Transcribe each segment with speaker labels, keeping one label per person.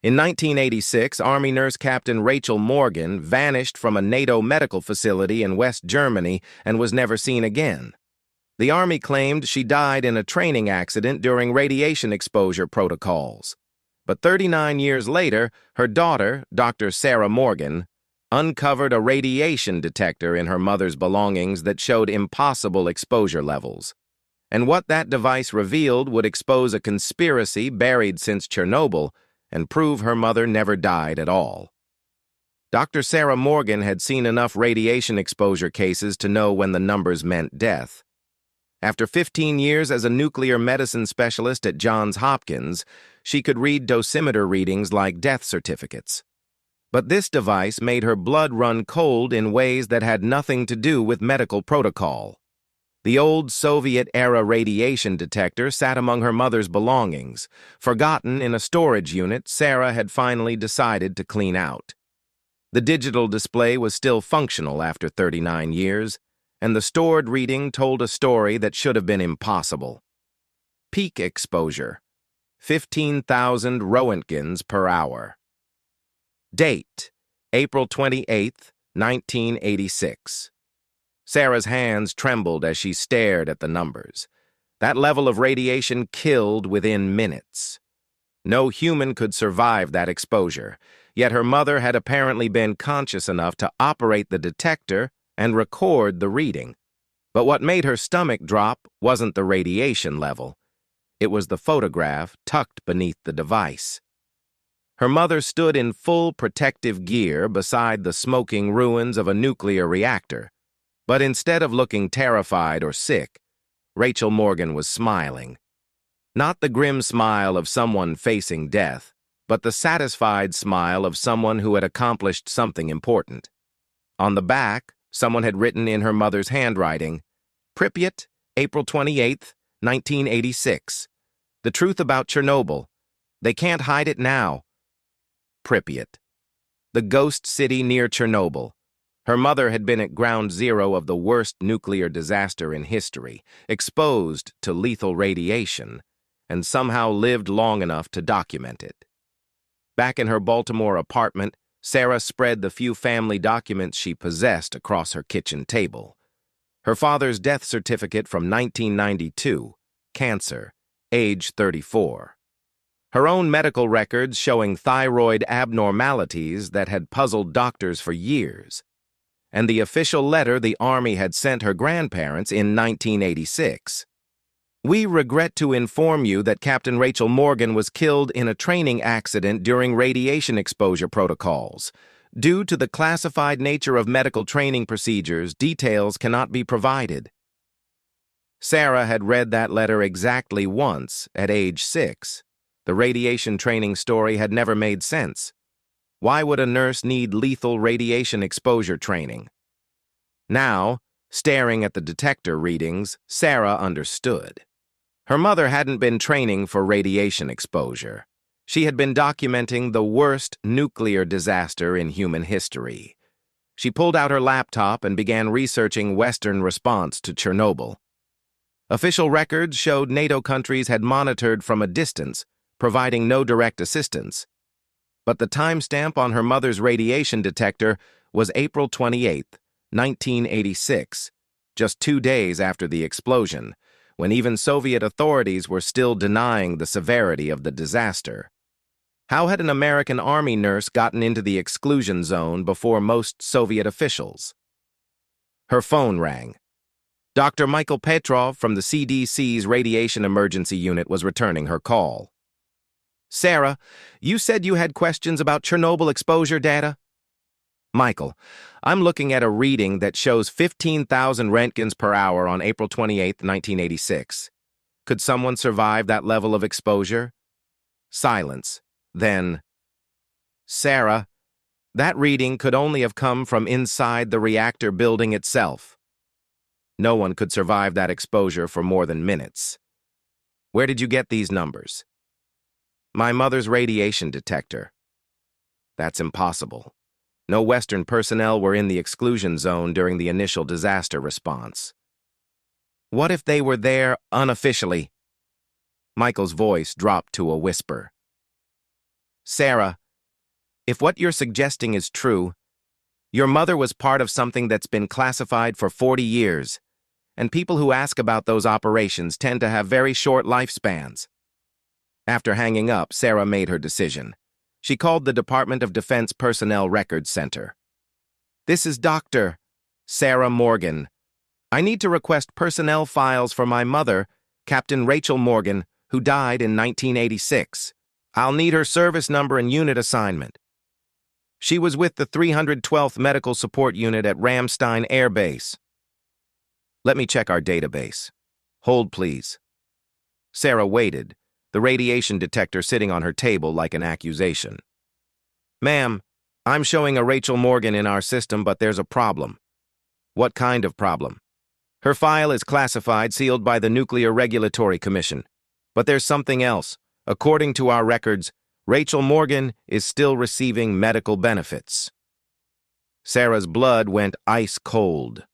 Speaker 1: In 1986, Army nurse Captain Rachel Morgan vanished from a NATO medical facility in West Germany and was never seen again. The Army claimed she died in a training accident during radiation exposure protocols. But 39 years later, her daughter, Dr. Sarah Morgan, uncovered a radiation detector in her mother's belongings that showed impossible exposure levels. And what that device revealed would expose a conspiracy buried since Chernobyl and prove her mother never died at all. Dr. Sarah Morgan had seen enough radiation exposure cases to know when the numbers meant death. After 15 years as a nuclear medicine specialist at Johns Hopkins, she could read dosimeter readings like death certificates. But this device made her blood run cold in ways that had nothing to do with medical protocol. The old Soviet-era radiation detector sat among her mother's belongings, forgotten in a storage unit Sarah had finally decided to clean out. The digital display was still functional after 39 years, and the stored reading told a story that should have been impossible. Peak exposure, 15,000 roentgens per hour. Date, April 28, 1986. Sarah's hands trembled as she stared at the numbers. That level of radiation killed within minutes. No human could survive that exposure, yet her mother had apparently been conscious enough to operate the detector and record the reading. But what made her stomach drop wasn't the radiation level. It was the photograph tucked beneath the device. Her mother stood in full protective gear beside the smoking ruins of a nuclear reactor. But instead of looking terrified or sick, Rachel Morgan was smiling. Not the grim smile of someone facing death, but the satisfied smile of someone who had accomplished something important. On the back, someone had written in her mother's handwriting, "Pripyat, April 28, 1986. The truth about Chernobyl. They can't hide it now." Pripyat, the ghost city near Chernobyl. Her mother had been at ground zero of the worst nuclear disaster in history, exposed to lethal radiation, and somehow lived long enough to document it. Back in her Baltimore apartment, Sarah spread the few family documents she possessed across her kitchen table. Her father's death certificate from 1992, cancer, age 34. Her own medical records showing thyroid abnormalities that had puzzled doctors for years, and the official letter the Army had sent her grandparents in 1986. "We regret to inform you that Captain Rachel Morgan was killed in a training accident during radiation exposure protocols. Due to the classified nature of medical training procedures, details cannot be provided." Sarah had read that letter exactly once at age 6. The radiation training story had never made sense. Why would a nurse need lethal radiation exposure training? Now, staring at the detector readings, Sarah understood. Her mother hadn't been training for radiation exposure. She had been documenting the worst nuclear disaster in human history. She pulled out her laptop and began researching Western response to Chernobyl. Official records showed NATO countries had monitored from a distance, providing no direct assistance. But the timestamp on her mother's radiation detector was April 28, 1986, just 2 days after the explosion, when even Soviet authorities were still denying the severity of the disaster. How had an American Army nurse gotten into the exclusion zone before most Soviet officials? Her phone rang. Dr. Michael Petrov from the CDC's Radiation Emergency Unit was returning her call. "Sarah, you said you had questions about Chernobyl exposure data?" "Michael, I'm looking at a reading that shows 15,000 roentgens per hour on April 28, 1986. Could someone survive that level of exposure?" Silence. Then, "Sarah, that reading could only have come from inside the reactor building itself. No one could survive that exposure for more than minutes. Where did you get these numbers?" "My mother's radiation detector." "That's impossible. No Western personnel were in the exclusion zone during the initial disaster response." "What if they were there unofficially?" Michael's voice dropped to a whisper. Sarah, if what you're suggesting is true, your mother was part of something that's been classified for 40 years, and people who ask about those operations tend to have very short lifespans. After hanging up, Sarah made her decision. She called the Department of Defense Personnel Records Center. "This is Dr. Sarah Morgan. I need to request personnel files for my mother, Captain Rachel Morgan, who died in 1986. I'll need her service number and unit assignment. She was with the 312th Medical Support Unit at Ramstein Air Base." "Let me check our database. Hold, please." Sarah waited, the radiation detector sitting on her table like an accusation. "Ma'am, I'm showing a Rachel Morgan in our system, but there's a problem." "What kind of problem?" "Her file is classified, sealed by the Nuclear Regulatory Commission. But there's something else. According to our records, Rachel Morgan is still receiving medical benefits." Sarah's blood went ice cold.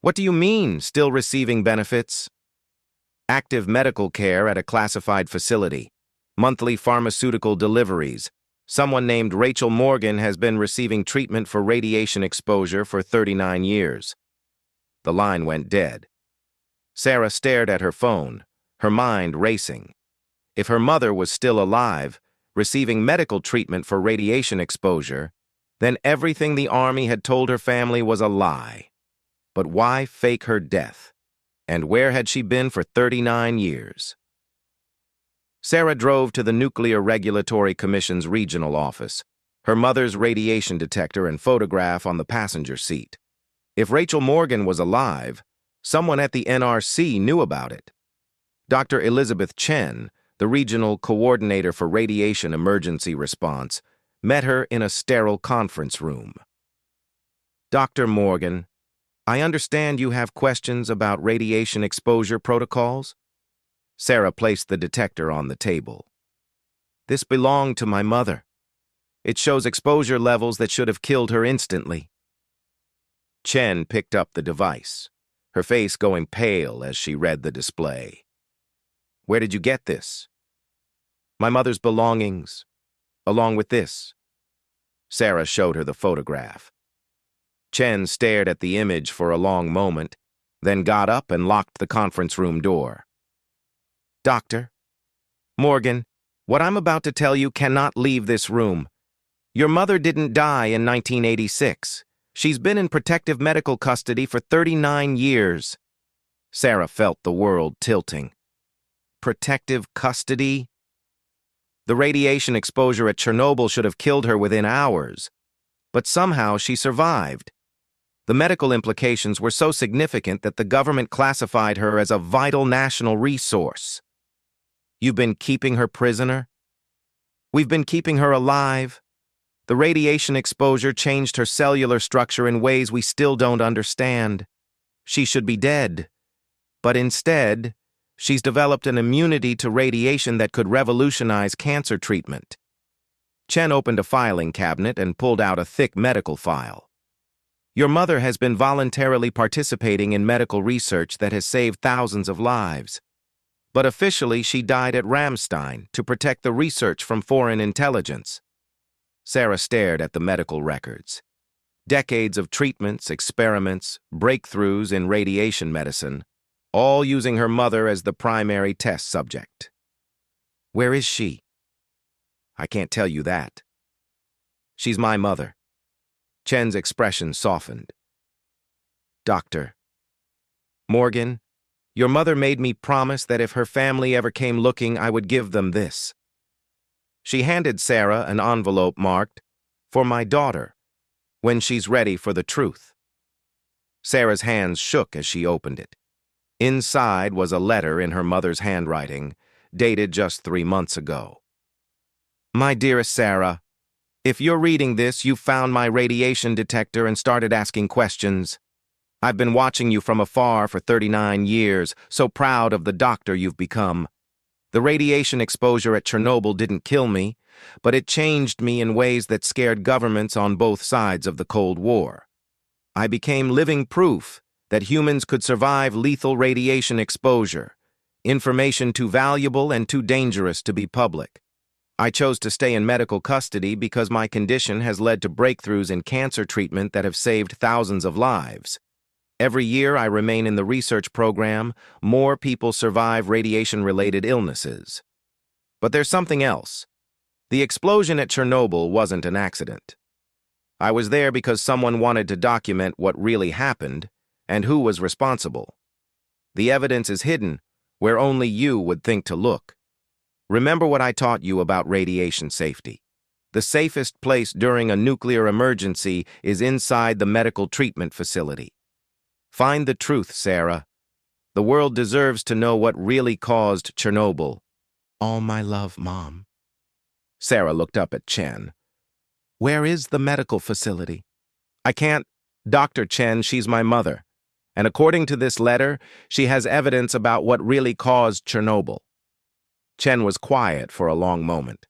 Speaker 1: "What do you mean, still receiving benefits?" "Active medical care at a classified facility, monthly pharmaceutical deliveries. Someone named Rachel Morgan has been receiving treatment for radiation exposure for 39 years. The line went dead. Sarah stared at her phone, her mind racing. If her mother was still alive, receiving medical treatment for radiation exposure, then everything the Army had told her family was a lie. But why fake her death? And where had she been for 39 years? Sarah drove to the Nuclear Regulatory Commission's regional office, her mother's radiation detector and photograph on the passenger seat. If Rachel Morgan was alive, someone at the NRC knew about it. Dr. Elizabeth Chen, the regional coordinator for radiation emergency response, met her in a sterile conference room. "Dr. Morgan, I understand you have questions about radiation exposure protocols?" Sarah placed the detector on the table. "This belonged to my mother. It shows exposure levels that should have killed her instantly." Chen picked up the device, her face going pale as she read the display. "Where did you get this?" "My mother's belongings, along with this." Sarah showed her the photograph. Chen stared at the image for a long moment, then got up and locked the conference room door. "Dr. Morgan, what I'm about to tell you cannot leave this room. Your mother didn't die in 1986. She's been in protective medical custody for 39 years. Sarah felt the world tilting. Protective custody? The radiation exposure at Chernobyl should have killed her within hours. But somehow she survived. The medical implications were so significant that the government classified her as a vital national resource. You've been keeping her prisoner? We've been keeping her alive. The radiation exposure changed her cellular structure in ways we still don't understand. She should be dead. But instead, she's developed an immunity to radiation that could revolutionize cancer treatment. Chen opened a filing cabinet and pulled out a thick medical file. Your mother has been voluntarily participating in medical research that has saved thousands of lives. But officially, she died at Ramstein to protect the research from foreign intelligence. Sarah stared at the medical records. Decades of treatments, experiments, breakthroughs in radiation medicine, all using her mother as the primary test subject. Where is she? I can't tell you that. She's my mother. Chen's expression softened. Dr. Morgan, your mother made me promise that if her family ever came looking, I would give them this. She handed Sarah an envelope marked, "For my daughter, when she's ready for the truth." Sarah's hands shook as she opened it. Inside was a letter in her mother's handwriting, dated just 3 months ago. My dearest Sarah, if you're reading this, you found my radiation detector and started asking questions. I've been watching you from afar for 39 years, so proud of the doctor you've become. The radiation exposure at Chernobyl didn't kill me, but it changed me in ways that scared governments on both sides of the Cold War. I became living proof that humans could survive lethal radiation exposure, information too valuable and too dangerous to be public. I chose to stay in medical custody because my condition has led to breakthroughs in cancer treatment that have saved thousands of lives. Every year I remain in the research program, more people survive radiation-related illnesses. But there's something else. The explosion at Chernobyl wasn't an accident. I was there because someone wanted to document what really happened and who was responsible. The evidence is hidden where only you would think to look. Remember what I taught you about radiation safety. The safest place during a nuclear emergency is inside the medical treatment facility. Find the truth, Sarah. The world deserves to know what really caused Chernobyl. All my love, Mom. Sarah looked up at Chen. Where is the medical facility? I can't. Dr. Chen, she's my mother. And according to this letter, she has evidence about what really caused Chernobyl. Chen was quiet for a long moment.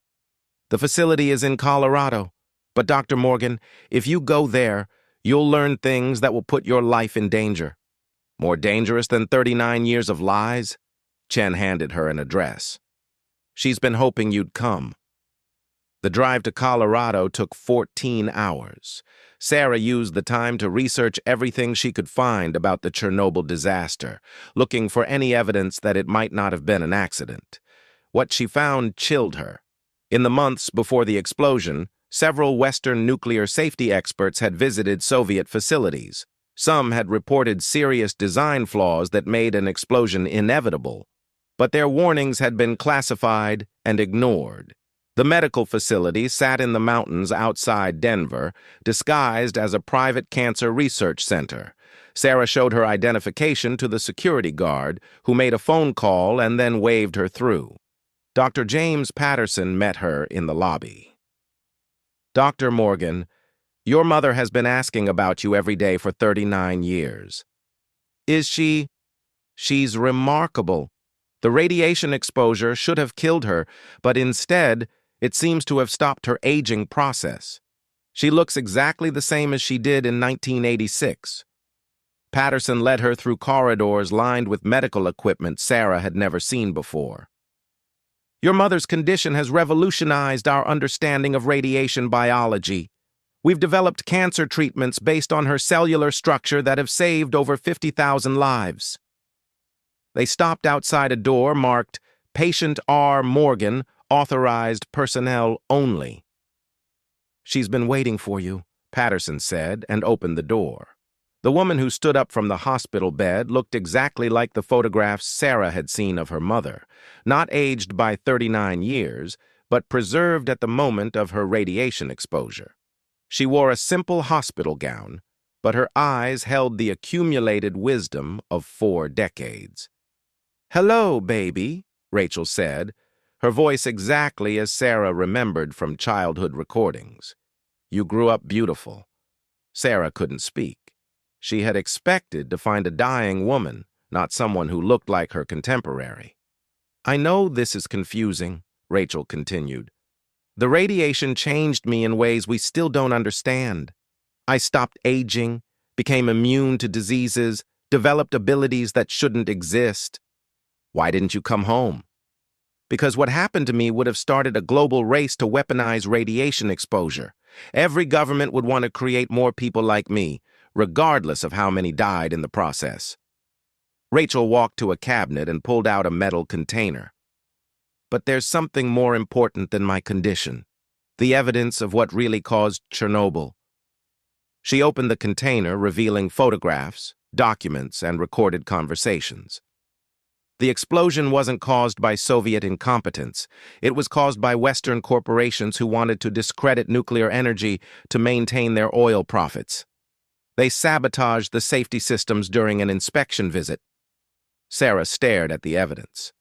Speaker 1: The facility is in Colorado. But Dr. Morgan, if you go there, you'll learn things that will put your life in danger. More dangerous than 39 years of lies? Chen handed her an address. She's been hoping you'd come. The drive to Colorado took 14 hours. Sarah used the time to research everything she could find about the Chernobyl disaster, looking for any evidence that it might not have been an accident. What she found chilled her. In the months before the explosion, several Western nuclear safety experts had visited Soviet facilities. Some had reported serious design flaws that made an explosion inevitable, but their warnings had been classified and ignored. The medical facility sat in the mountains outside Denver, disguised as a private cancer research center. Sarah showed her identification to the security guard, who made a phone call and then waved her through. Dr. James Patterson met her in the lobby. Dr. Morgan, your mother has been asking about you every day for 39 years. Is she? She's remarkable. The radiation exposure should have killed her, but instead, it seems to have stopped her aging process. She looks exactly the same as she did in 1986. Patterson led her through corridors lined with medical equipment Sarah had never seen before. Your mother's condition has revolutionized our understanding of radiation biology. We've developed cancer treatments based on her cellular structure that have saved over 50,000 lives. They stopped outside a door marked Patient R. Morgan, Authorized Personnel Only. She's been waiting for you, Patterson said, and opened the door. The woman who stood up from the hospital bed looked exactly like the photographs Sarah had seen of her mother, not aged by 39 years, but preserved at the moment of her radiation exposure. She wore a simple hospital gown, but her eyes held the accumulated wisdom of 4 decades. "Hello, baby," Rachel said, her voice exactly as Sarah remembered from childhood recordings. "You grew up beautiful." Sarah couldn't speak. She had expected to find a dying woman, not someone who looked like her contemporary. "I know this is confusing," Rachel continued. "The radiation changed me in ways we still don't understand. I stopped aging, became immune to diseases, developed abilities that shouldn't exist. Why didn't you come home?" "Because what happened to me would have started a global race to weaponize radiation exposure. Every government would want to create more people like me, regardless of how many died in the process." Rachel walked to a cabinet and pulled out a metal container. "But there's something more important than my condition. The evidence of what really caused Chernobyl." She opened the container, revealing photographs, documents, and recorded conversations. The explosion wasn't caused by Soviet incompetence. It was caused by Western corporations who wanted to discredit nuclear energy to maintain their oil profits. They sabotaged the safety systems during an inspection visit. Sarah stared at the evidence.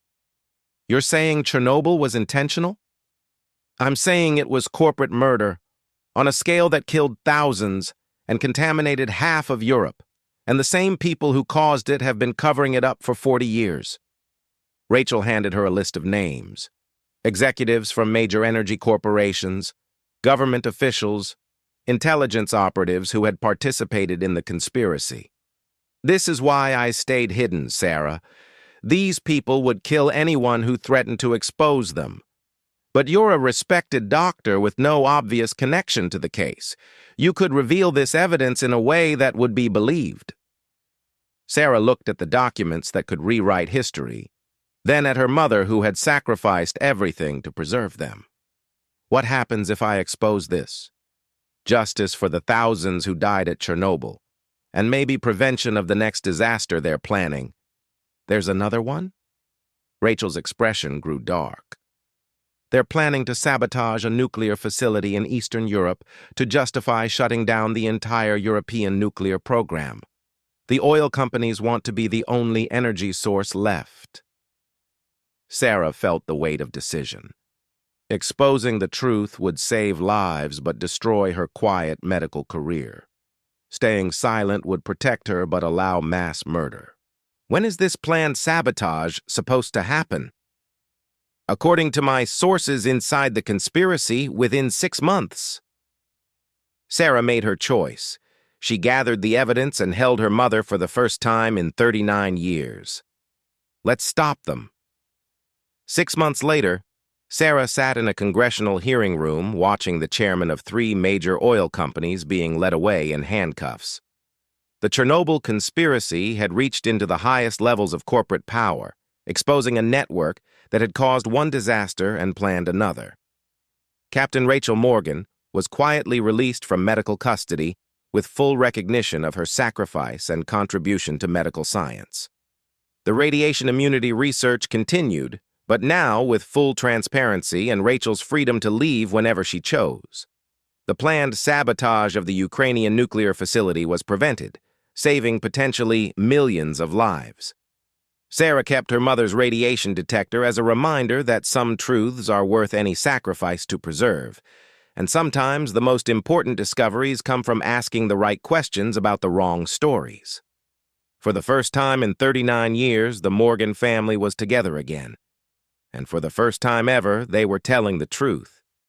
Speaker 1: "You're saying Chernobyl was intentional?" "I'm saying it was corporate murder, on a scale that killed thousands and contaminated half of Europe, and the same people who caused it have been covering it up for 40 years. Rachel handed her a list of names. Executives from major energy corporations, government officials, intelligence operatives who had participated in the conspiracy. "This is why I stayed hidden, Sarah. These people would kill anyone who threatened to expose them. But you're a respected doctor with no obvious connection to the case. You could reveal this evidence in a way that would be believed. Sarah looked at the documents that could rewrite history, then at her mother who had sacrificed everything to preserve them. What happens if I expose this? Justice for the thousands who died at Chernobyl, and maybe prevention of the next disaster they're planning. There's another one? Rachel's expression grew dark. They're planning to sabotage a nuclear facility in Eastern Europe to justify shutting down the entire European nuclear program. The oil companies want to be the only energy source left. Sarah felt the weight of decision. Exposing the truth would save lives but destroy her quiet medical career. Staying silent would protect her but allow mass murder. When is this planned sabotage supposed to happen? According to my sources inside the conspiracy, within 6 months. Sarah made her choice. She gathered the evidence and held her mother for the first time in 39 years. Let's stop them. 6 months later, Sarah sat in a congressional hearing room watching the chairman of 3 major oil companies being led away in handcuffs. The Chernobyl conspiracy had reached into the highest levels of corporate power, exposing a network that had caused one disaster and planned another. Captain Rachel Morgan was quietly released from medical custody with full recognition of her sacrifice and contribution to medical science. The radiation immunity research continued, but now with full transparency and Rachel's freedom to leave whenever she chose. The planned sabotage of the Ukrainian nuclear facility was prevented, saving potentially millions of lives. Sarah kept her mother's radiation detector as a reminder that some truths are worth any sacrifice to preserve, and sometimes the most important discoveries come from asking the right questions about the wrong stories. For the first time in 39 years, the Morgan family was together again, and for the first time ever, they were telling the truth.